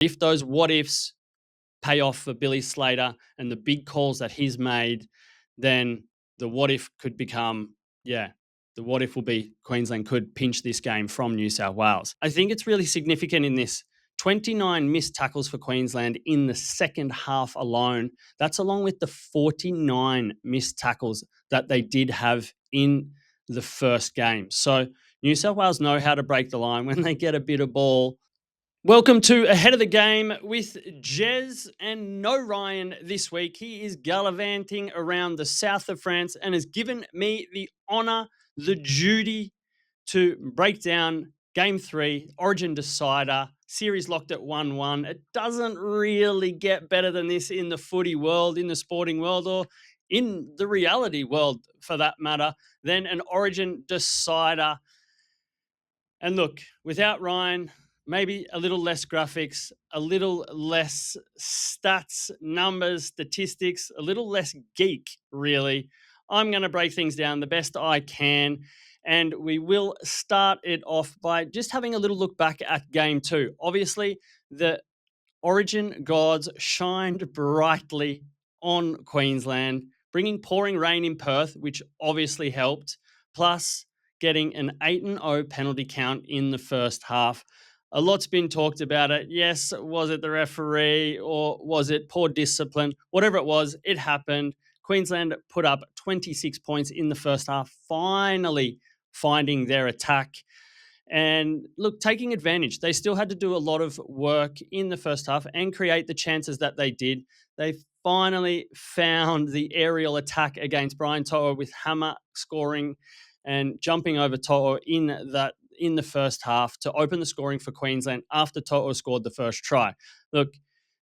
If those what ifs pay off for Billy Slater and the big calls that he's made, then the what if could become, the what if will be Queensland could pinch this game from New South Wales. I think it's really significant in this. 29 missed tackles for Queensland in the second half alone. That's along with the 49 missed tackles that they did have in the first game. So New South Wales know how to break the line when they get a bit of ball. Welcome to Ahead of the Game with Jez and no Ryan this week. He is gallivanting around the south of France and has given me the honour, the duty to break down Game 3, Origin Decider, series locked at 1-1. It doesn't really get better than this in the footy world, in the sporting world, or in the reality world for that matter, than an Origin Decider. And look, without Ryan, maybe a little less graphics, a little less stats, numbers, statistics, a little less geek, really. I'm going to break things down the best I can. And we will start it off by just having a little look back at Game 2. Obviously, the Origin gods shined brightly on Queensland, bringing pouring rain in Perth, which obviously helped, plus getting an 8-0 penalty count in the first half. A lot's been talked about it. Yes, was it the referee or was it poor discipline? Whatever it was, it happened. Queensland put up 26 points in the first half, finally finding their attack. And look, taking advantage. They still had to do a lot of work in the first half and create the chances that they did. They finally found the aerial attack against Brian To'o with Hammer scoring and jumping over To'o in the first half to open the scoring for Queensland after To'o scored the first try. Look,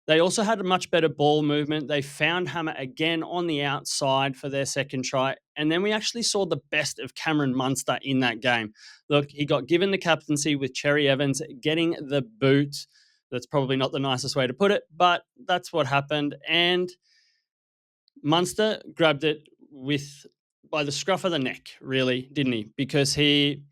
they also had a much better ball movement. They found Hammer again on the outside for their second try. And then we actually saw the best of Cameron Munster in that game. Look, he got given the captaincy with Cherry Evans getting the boot. That's probably not the nicest way to put it, but that's what happened. And Munster grabbed it by the scruff of the neck, really, didn't he? Because he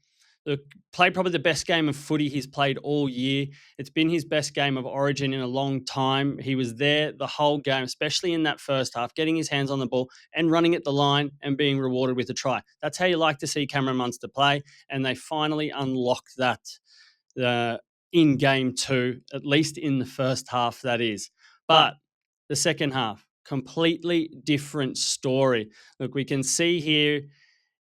played probably the best game of footy he's played all year. It's been his best game of Origin in a long time. He was there the whole game, especially in that first half, getting his hands on the ball and running at the line and being rewarded with a try. That's how you like to see Cameron Munster play, and they finally unlocked that in Game 2, at least in the first half, that is. But the second half, completely different story. Look, we can see here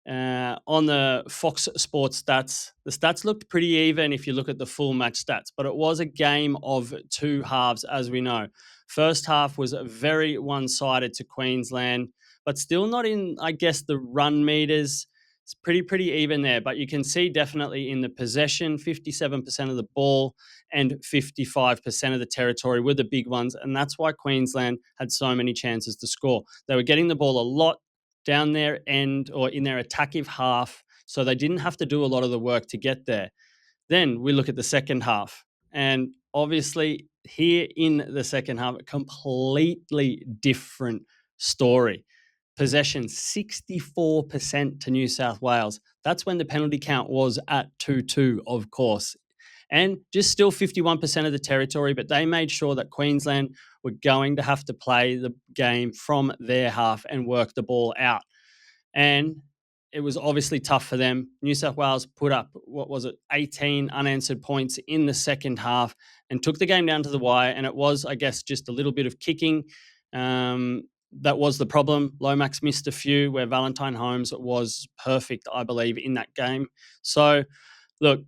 on the Fox Sports stats, the stats looked pretty even if you look at the full match stats, but it was a game of two halves, as we know. First half was very one-sided to Queensland, but still not in, I guess, the run meters. It's pretty even there, but you can see definitely in the possession, 57% of the ball and 55% of the territory were the big ones, and that's why Queensland had so many chances to score. They were getting the ball a lot down their end or in their attacking half, so they didn't have to do a lot of the work to get there. Then we look at the second half, and obviously here in the second half, a completely different story. Possession 64% to New South Wales. That's when the penalty count was at 2-2, of course. And just still 51% of the territory, but they made sure that Queensland were going to have to play the game from their half and work the ball out. And it was obviously tough for them. New South Wales put up, 18 unanswered points in the second half and took the game down to the wire. And it was, I guess, just a little bit of kicking. That was the problem. Lomax missed a few where Valentine Holmes was perfect, I believe, in that game. So, look,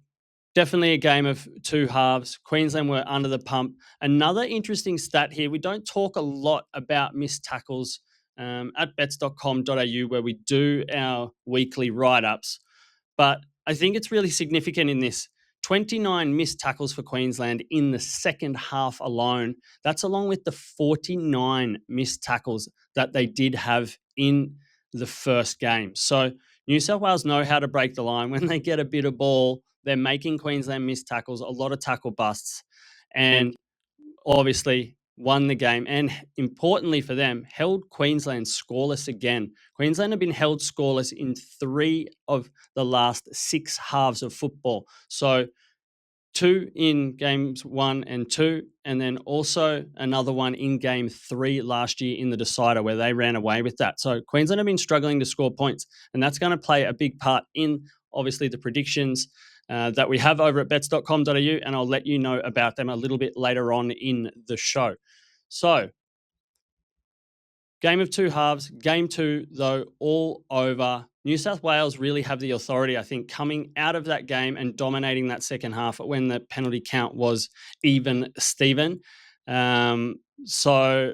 definitely a game of two halves. Queensland were under the pump. Another interesting stat here, we don't talk a lot about missed tackles at bets.com.au where we do our weekly write-ups, but I think it's really significant in this. 29 missed tackles for Queensland in the second half alone. That's along with the 49 missed tackles that they did have in the first game. So New South Wales know how to break the line. When they get a bit of ball, they're making Queensland miss tackles, a lot of tackle busts, and obviously won the game. And importantly for them, held Queensland scoreless again. Queensland have been held scoreless in 3 of the last 6 halves of football. So two in games 1 and 2, and then also another one in game 3 last year in the decider where they ran away with that. So Queensland have been struggling to score points, and that's going to play a big part in obviously the predictions that we have over at bets.com.au, and I'll let you know about them a little bit later on in the show. So game of two halves, game 2, though, all over. New South Wales really have the authority, I think, coming out of that game and dominating that second half when the penalty count was even Steven. So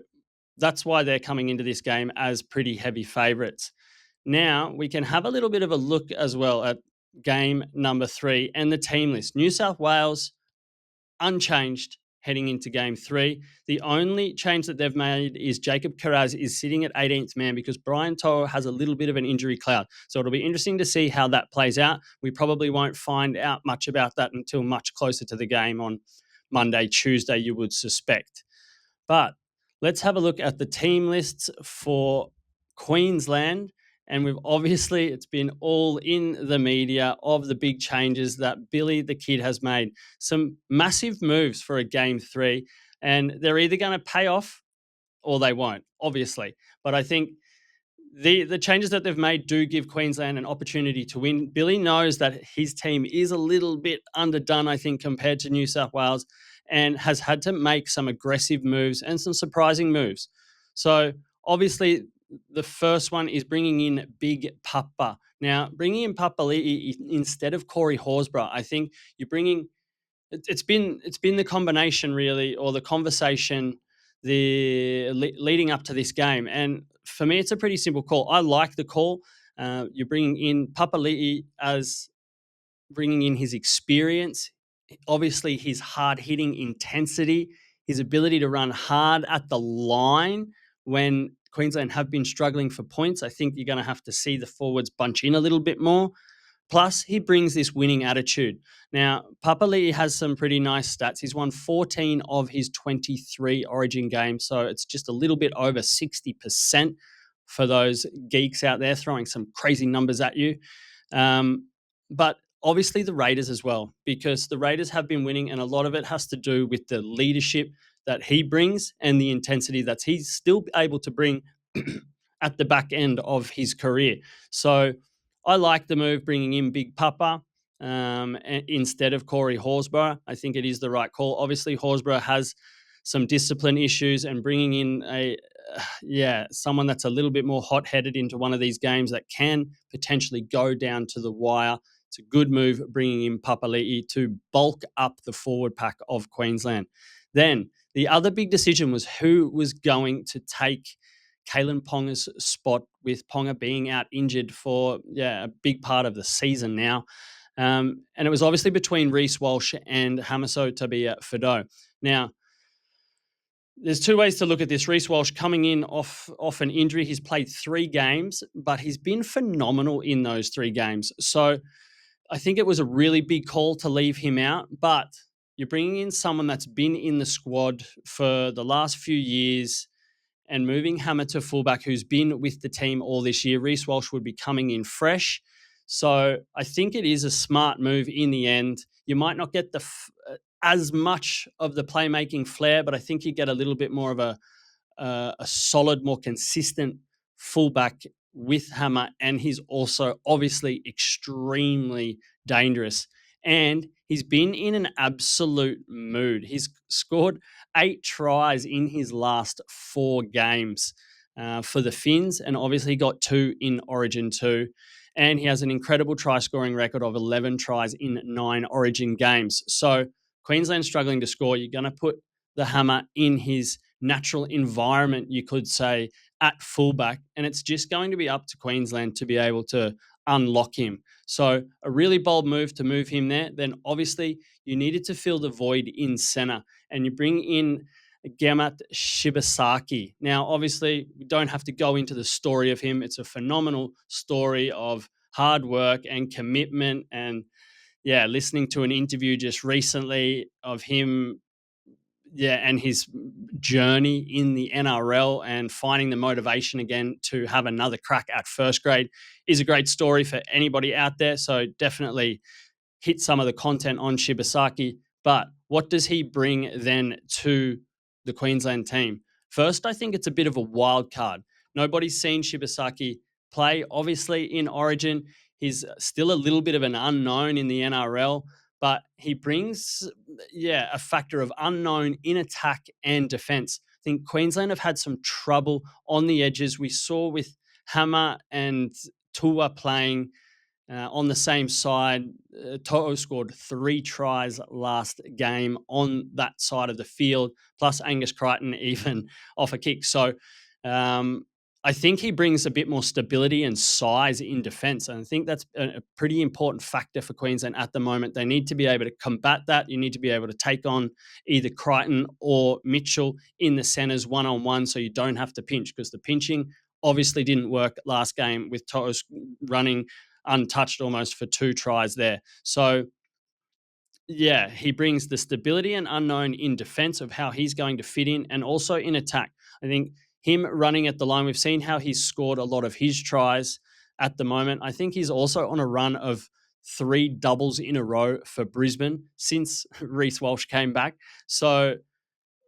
that's why they're coming into this game as pretty heavy favourites. Now we can have a little bit of a look as well at game number 3 and the team list. New South Wales unchanged heading into game 3. The only change that they've made is Jacob Carraz is sitting at 18th man because Brian To'o has a little bit of an injury cloud. So it'll be interesting to see how that plays out. We probably won't find out much about that until much closer to the game on Monday, Tuesday, you would suspect. But let's have a look at the team lists for Queensland. And it's been all in the media of the big changes that Billy the Kid has made. Some massive moves for a game 3, and they're either going to pay off or they won't, obviously. But I think the changes that they've made do give Queensland an opportunity to win. Billy knows that his team is a little bit underdone, I think, compared to New South Wales, and has had to make some aggressive moves and some surprising moves. So obviously, the first one is bringing in Big Papa. Now, bringing in Papa instead of Corey Horsburgh, I think you're bringing. It's been the combination really, or the conversation, leading up to this game, and for me, it's a pretty simple call. I like the call. You're bringing in Papa as bringing in his experience, obviously his hard-hitting intensity, his ability to run hard at the line when Queensland have been struggling for points. I think you're going to have to see the forwards bunch in a little bit more. Plus, he brings this winning attitude. Now, Papali'i has some pretty nice stats. He's won 14 of his 23 Origin games, so it's just a little bit over 60% for those geeks out there throwing some crazy numbers at you. But obviously the Raiders as well, because the Raiders have been winning, and a lot of it has to do with the leadership that he brings and the intensity that he's still able to bring at the back end of his career. So I like the move bringing in Big Papa instead of Corey Horsburgh. I think it is the right call. Obviously, Horsburgh has some discipline issues, and bringing in someone that's a little bit more hot-headed into one of these games that can potentially go down to the wire. It's a good move bringing in Papali'i to bulk up the forward pack of Queensland. Then the other big decision was who was going to take Kalen Ponga's spot, with Ponga being out injured for a big part of the season now. And it was obviously between Reece Walsh and Hamiso Tabuai-Fidow. Now, there's two ways to look at this. Reece Walsh coming in off an injury. He's played 3 games, but he's been phenomenal in those 3 games. So I think it was a really big call to leave him out, but you're bringing in someone that's been in the squad for the last few years and moving Hammer to fullback, who's been with the team all this year. Reece Walsh would be coming in fresh. So I think it is a smart move in the end. You might not get as much of the playmaking flair, but I think you get a little bit more of a solid, more consistent fullback with Hammer, and he's also obviously extremely dangerous. And he's been in an absolute mood. He's scored 8 tries in his last 4 games for the Finns, and obviously got 2 in Origin 2. And he has an incredible try-scoring record of 11 tries in 9 Origin games. So Queensland struggling to score. You're going to put the Hammer in his natural environment, you could say, at fullback, and it's just going to be up to Queensland to be able to unlock him. So a really bold move to move him there. Then obviously you needed to fill the void in center, and you bring in Gamat Shibasaki. Now, obviously, we don't have to go into the story of him. It's a phenomenal story of hard work and commitment. And listening to an interview just recently of him, and his journey in the NRL and finding the motivation again to have another crack at first grade is a great story for anybody out there. So definitely hit some of the content on Shibasaki. But what does he bring then to the Queensland team? First, I think it's a bit of a wild card. Nobody's seen Shibasaki play, obviously, in Origin. He's still a little bit of an unknown in the NRL, but he brings, a factor of unknown in attack and defense. I think Queensland have had some trouble on the edges. We saw with Hammer and Tua playing on the same side. Toto scored 3 tries last game on that side of the field, plus Angus Crichton even off a kick. So I think he brings a bit more stability and size in defence. And I think that's a pretty important factor for Queensland at the moment. They need to be able to combat that. You need to be able to take on either Crichton or Mitchell in the centres one-on-one so you don't have to pinch, because the pinching obviously didn't work last game with Toto running untouched almost for 2 tries there. So, yeah, he brings the stability and unknown in defense of how he's going to fit in, and also in attack. I think him running at the line, we've seen how he's scored a lot of his tries at the moment. I think he's also on a run of 3 doubles in a row for Brisbane since Reece Walsh came back. So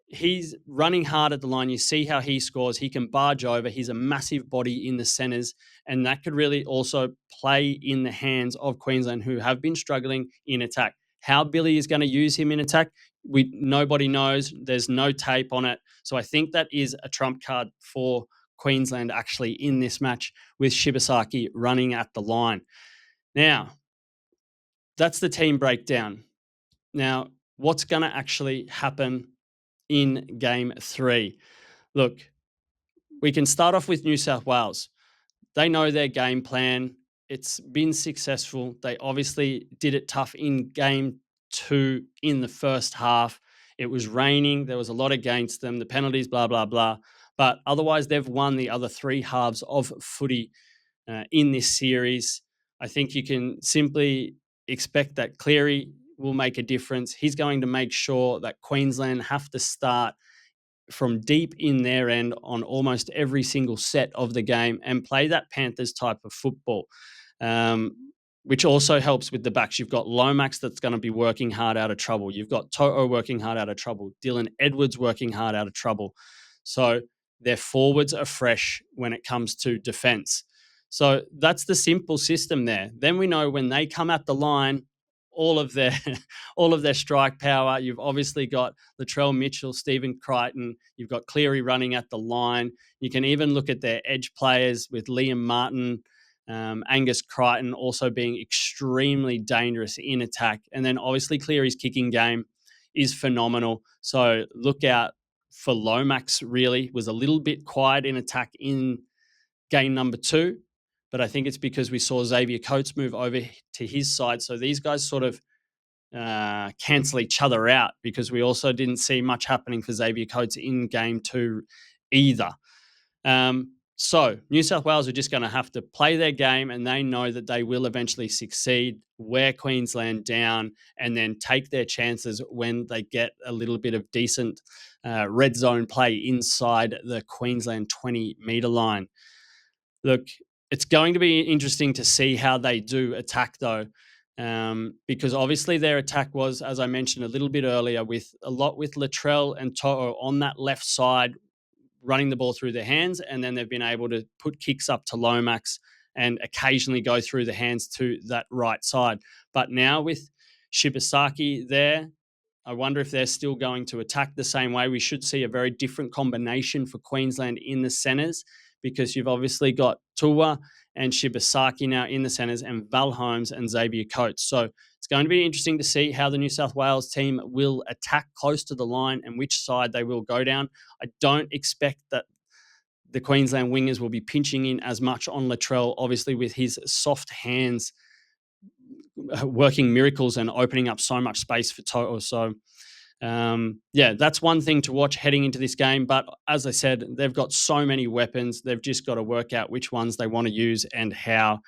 he's running hard at the line. You see how he scores. He can barge over. He's a massive body in the centres, and that could really also play in the hands of Queensland, who have been struggling in attack. How Billy is going to use him in attack, nobody knows. There's no tape on it. So I think that is a trump card for Queensland actually in this match, with Shibasaki running at the line. Now, that's the team breakdown. Now, what's going to actually happen in game 3? Look, we can start off with New South Wales. They know their game plan. It's been successful. They obviously did it tough in game 2 in the first half. It was raining. There was a lot against them, the penalties, blah, blah, blah. But otherwise, they've won the other 3 halves of footy in this series. I think you can simply expect that Cleary will make a difference. He's going to make sure that Queensland have to start from deep in their end on almost every single set of the game and play that Panthers type of football, which also helps with the backs. You've got Lomax that's going to be working hard out of trouble. You've got Toto working hard out of trouble. Dylan Edwards working hard out of trouble. So their forwards are fresh when it comes to defense. So that's the simple system there. Then we know when they come at the line, all of their all of their strike power. You've obviously got Latrell Mitchell, Stephen Crichton. You've got Cleary running at the line. You can even look at their edge players with Liam Martin, Angus Crichton also being extremely dangerous in attack. And then obviously Cleary's kicking game is phenomenal. So look out for Lomax. Really was a little bit quiet in attack in game number 2. But I think it's because we saw Xavier Coates move over to his side. So these guys sort of cancel each other out, because we also didn't see much happening for Xavier Coates in game 2 either. So New South Wales are just going to have to play their game, and they know that they will eventually succeed, wear Queensland down, and then take their chances when they get a little bit of decent red zone play inside the Queensland 20-metre line. Look, it's going to be interesting to see how they do attack, though, because obviously their attack was, as I mentioned a little bit earlier, with a lot with Latrell and Toto on that left side, running the ball through their hands, and then they've been able to put kicks up to Lomax and occasionally go through the hands to that right side. But now with Shibasaki there, I wonder if they're still going to attack the same way. We should see a very different combination for Queensland in the centres, because you've obviously got Tua and Shibasaki now in the centres, and Val Holmes and Xavier Coates. So it's going to be interesting to see how the New South Wales team will attack close to the line and which side they will go down. I don't expect that the Queensland wingers will be pinching in as much on Latrell, obviously with his soft hands working miracles and opening up so much space for Toto. So that's one thing to watch heading into this game. But as I said, they've got so many weapons. They've just got to work out which ones they want to use and how.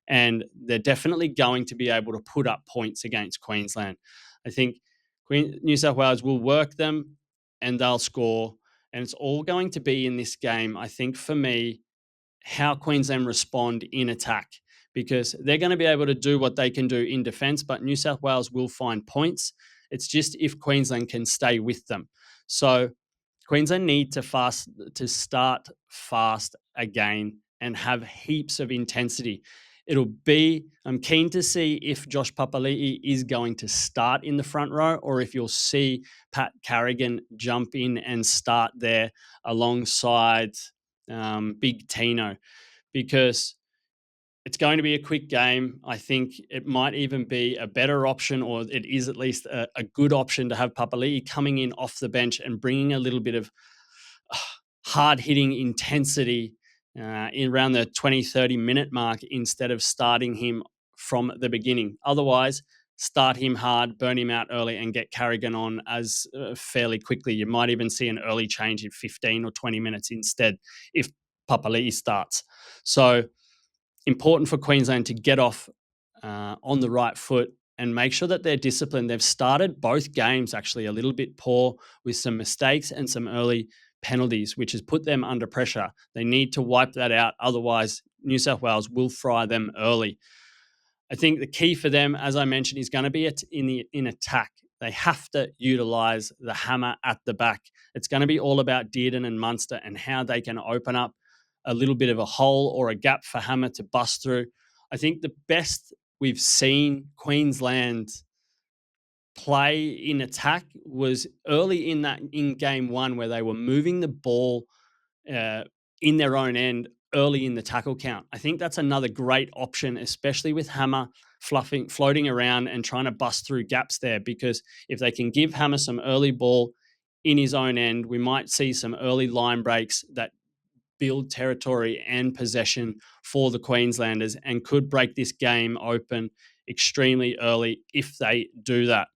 And they're definitely going to be able to put up points against Queensland. I think New South Wales will work them and they'll score. And it's all going to be in this game, I think, for me, how Queensland respond in attack, because they're going to be able to do what they can do in defence, but New South Wales will find points. It's just if Queensland can stay with them. So Queensland need to start fast again and have heaps of intensity. I'm keen to see if Josh Papali'i is going to start in the front row or if you'll see Pat Carrigan jump in and start there alongside Big Tino, because it's going to be a quick game. I think it might even be a better option, or it is at least a good option, to have Papali'i coming in off the bench and bringing a little bit of hard-hitting intensity in around the 20, 30-minute mark instead of starting him from the beginning. Otherwise, start him hard, burn him out early, and get Carrigan on as fairly quickly. You might even see an early change in 15 or 20 minutes instead if Papali'i starts. So important for Queensland to get off on the right foot and make sure that they're disciplined. They've started both games actually a little bit poor with some mistakes and some early penalties, which has put them under pressure. They need to wipe that out. Otherwise, New South Wales will fry them early. I think the key for them, as I mentioned, is going to be in attack. They have to utilise the hammer at the back. It's going to be all about Dearden and Munster and how they can open up a little bit of a hole or a gap for Hammer to bust through. I think the best we've seen Queensland play in attack was early in game one, where they were moving the ball in their own end early in the tackle count. I think that's another great option, especially with Hammer floating around and trying to bust through gaps there, because if they can give Hammer some early ball in his own end, we might see some early line breaks that build territory and possession for the Queenslanders and could break this game open extremely early if they do that.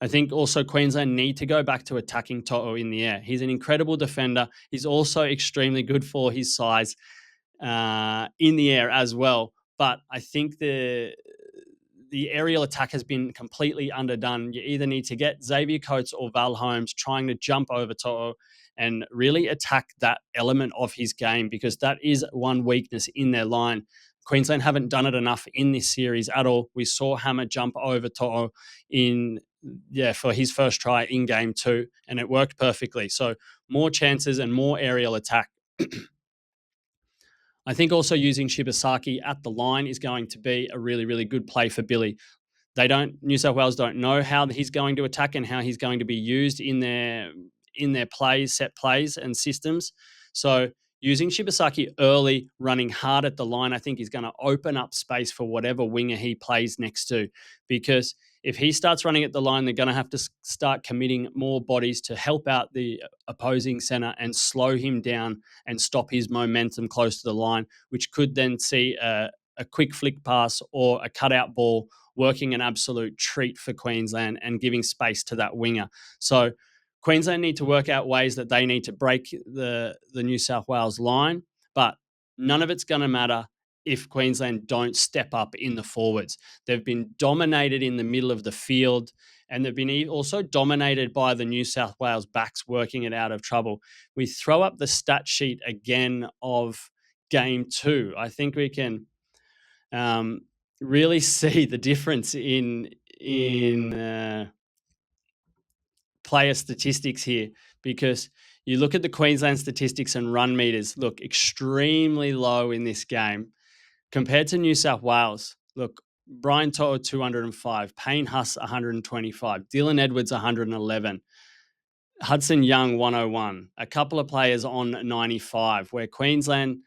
I think also Queensland need to go back to attacking To'o in the air. He's an incredible defender. He's also extremely good for his size in the air as well. But I think the aerial attack has been completely underdone. You either need to get Xavier Coates or Val Holmes trying to jump over To'o and really attack that element of his game, because that is one weakness in their line. Queensland haven't done it enough in this series at all. We saw Hammer jump over To'o for his first try in game 2, and it worked perfectly. So more chances and more aerial attack. I think also using Shibasaki at the line is going to be a really, really good play for Billy. New South Wales don't know how he's going to attack and how he's going to be used in their set plays and systems. So using Shibasaki early, running hard at the line, I think is going to open up space for whatever winger he plays next to, because if he starts running at the line, they're going to have to start committing more bodies to help out the opposing centre and slow him down and stop his momentum close to the line, which could then see a quick flick pass or a cutout ball working an absolute treat for Queensland and giving space to that winger. So Queensland need to work out ways that they need to break the New South Wales line, but none of it's going to matter if Queensland don't step up in the forwards. They've been dominated in the middle of the field, and they've been also dominated by the New South Wales backs working it out of trouble. We throw up the stat sheet again of game 2. I think we can really see the difference in player statistics here, because you look at the Queensland statistics and run meters look extremely low in this game compared to New South Wales. Look, Brian To'o 205, Payne Huss 125, Dylan Edwards 111, Hudson Young 101, a couple of players on 95, where Queensland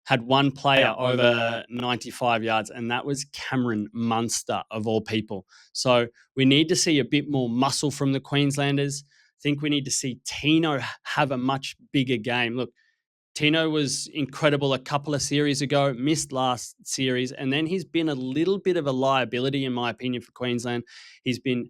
had one player over 95 yards, and that was Cameron Munster, of all people. So we need to see a bit more muscle from the Queenslanders. I think we need to see Tino have a much bigger game. Look, Tino was incredible a couple of series ago, missed last series, and then he's been a little bit of a liability, in my opinion, for Queensland. He's been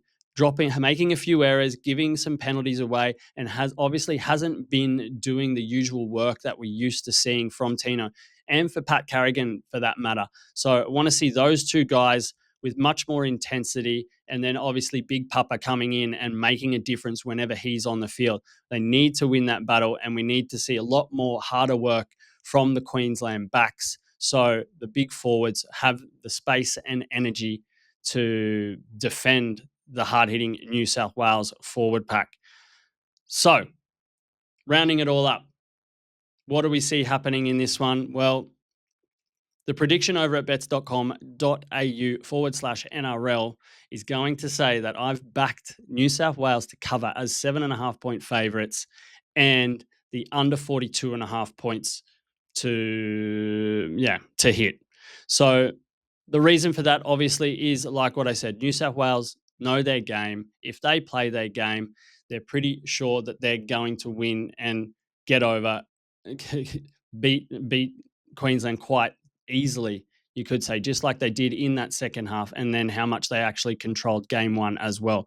making a few errors, giving some penalties away, and hasn't been doing the usual work that we're used to seeing from Tino, and for Pat Carrigan for that matter. So I want to see those two guys with much more intensity, and then obviously Big Papa coming in and making a difference whenever he's on the field. They need to win that battle, and we need to see a lot more harder work from the Queensland backs, so the big forwards have the space and energy to defend the hard-hitting New South Wales forward pack. So, rounding it all up, what do we see happening in this one? Well, the prediction over at bets.com.au/NRL is going to say that I've backed New South Wales to cover as 7.5-point favourites and the under 42.5 points to hit. So the reason for that obviously is like what I said, New South Wales know their game. If they play their game, they're pretty sure that they're going to win and get over, beat Queensland quite easily, you could say, just like they did in that second half, and then how much they actually controlled game one as well.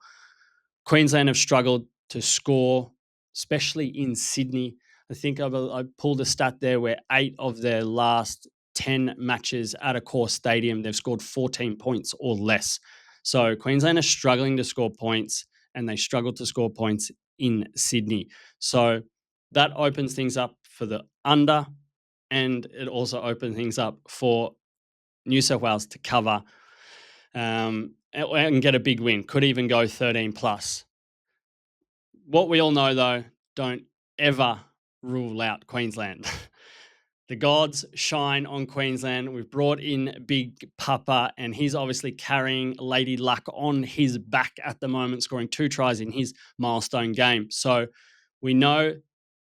Queensland have struggled to score, especially in Sydney. I think I pulled a stat there where 8 of their last 10 matches at a core stadium, they've scored 14 points or less. So Queensland are struggling to score points, and they struggle to score points in Sydney. So that opens things up for the under, and it also opened things up for New South Wales to cover and get a big win. Could even go 13 plus. What we all know, though, don't ever rule out Queensland. The gods shine on Queensland. We've brought in Big Papa, and he's obviously carrying Lady Luck on his back at the moment, scoring 2 tries in his milestone game. So we know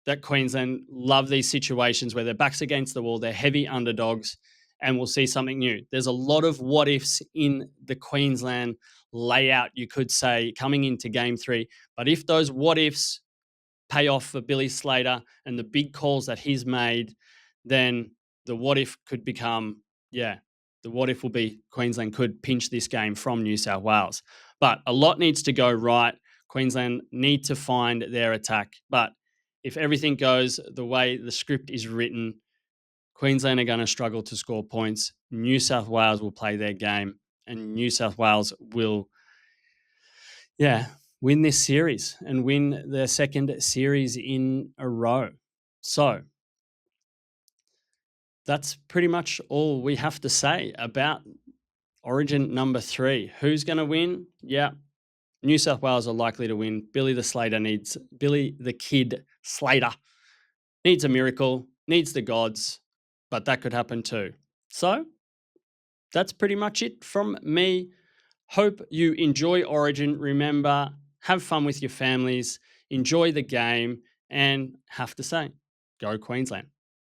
that Queensland love these situations where their backs against the wall, they're heavy underdogs, and we'll see something new. There's a lot of what ifs in the Queensland layout, you could say, coming into game 3. But if those what ifs pay off for Billy Slater and the big calls that he's made, then the what if could become, the what if will be Queensland could pinch this game from New South Wales. But a lot needs to go right. Queensland need to find their attack. But if everything goes the way the script is written, Queensland are going to struggle to score points. New South Wales will play their game, and New South Wales will, win this series and win their second series in a row. So that's pretty much all we have to say about Origin number 3. Who's going to win? Yeah, New South Wales are likely to win. Billy the Kid Slater needs a miracle, needs the gods, but that could happen too. So that's pretty much it from me. Hope you enjoy Origin. Remember, have fun with your families, enjoy the game, and have to say, go Queensland.